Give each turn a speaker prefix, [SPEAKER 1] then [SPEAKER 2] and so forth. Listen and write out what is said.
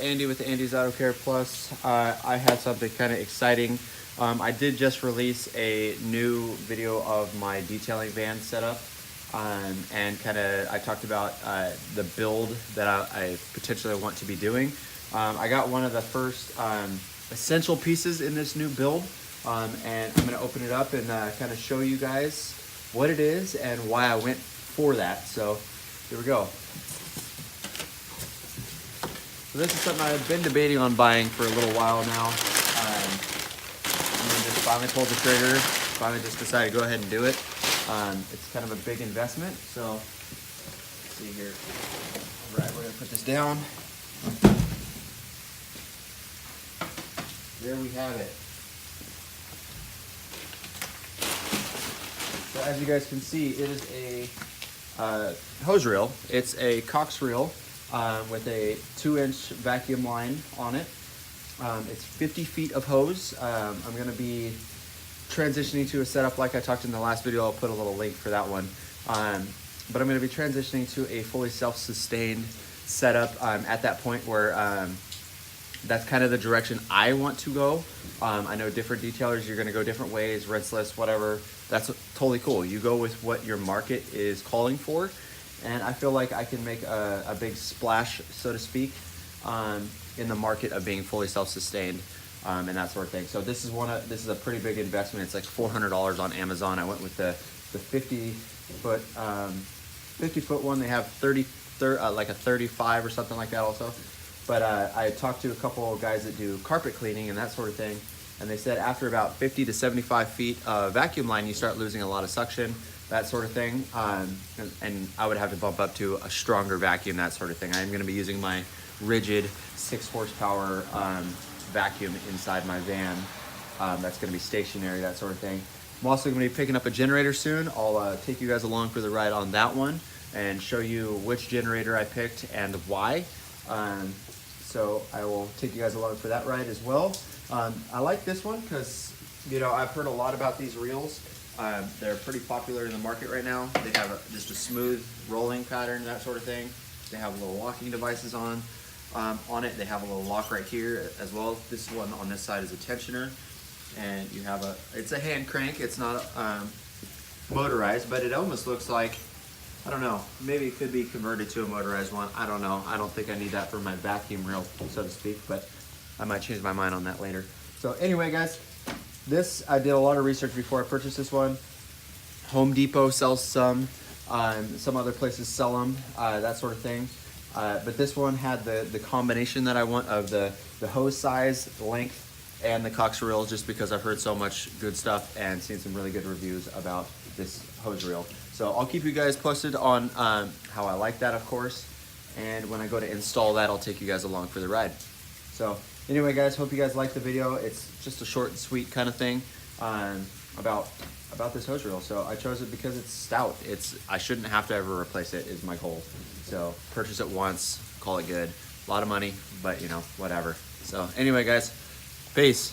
[SPEAKER 1] Andy with Andy's Auto Care Plus. I have something kind of exciting. I did just release a new video of my detailing van setup, and I talked about the build that I potentially want to be doing. I got one of the first essential pieces in this new build, and I'm going to open it up and kind of show you guys what it is and why I went for that. So here we go. So this is something I've been debating on buying for a little while now. And then just finally pulled the trigger, finally just decided to go ahead and do it. It's kind of a big investment, so let's see here. All right, we're gonna put this down. There we have it. So as you guys can see, it is a hose reel. It's a Cox reel with a 2-inch vacuum line on it. It's 50 feet of hose. I'm going to be transitioning to a setup like I talked in the last video. I'll put a little link for that one. But I'm going to be transitioning to a fully self-sustained setup at that point where that's kind of the direction I want to go. I know different detailers, you're going to go different ways, rinseless, whatever. That's totally cool. You go with what your market is calling for. And I feel like I can make a big splash, so to speak, in the market of being fully self-sustained and that sort of thing. So this is a pretty big investment. It's like $400 on Amazon. I went with the 50 foot one. They have like a 35 or something like that also. But I talked to a couple of guys that do carpet cleaning and that sort of thing, and they said after about 50 to 75 feet of vacuum line, you start losing a lot of suction, that sort of thing. And I would have to bump up to a stronger vacuum, that sort of thing. I'm going to be using my Ridgid 6 horsepower vacuum inside my van. That's going to be stationary, that sort of thing. I'm also going to be picking up a generator soon. I'll take you guys along for the ride on that one and show you which generator I picked and why. So I will take you guys along for that ride as well. I like this one because, you know, I've heard a lot about these reels. They're pretty popular in the market right now. They have just a smooth rolling pattern, that sort of thing. They have little locking devices on it. They have a little lock right here as well. This one on this side is a tensioner, and you have it's a hand crank. It's not motorized, but it almost looks like, I don't know, maybe it could be converted to a motorized one. I don't know. I don't think I need that for my vacuum reel, so to speak, but I might change my mind on that later. So anyway, guys, I did a lot of research before I purchased this one. Home Depot sells some other places sell them, that sort of thing. But this one had the combination that I want of the hose size, length, and the Cox reel, just because I've heard so much good stuff and seen some really good reviews about this hose reel. So I'll keep you guys posted on how I like that, of course. And when I go to install that, I'll take you guys along for the ride. So anyway, guys, hope you guys liked the video. It's just a short and sweet kind of thing about this hose reel. So I chose it because it's stout. I shouldn't have to ever replace it, is my goal. So purchase it once, call it good. A lot of money, but you know, whatever. So anyway, guys, peace.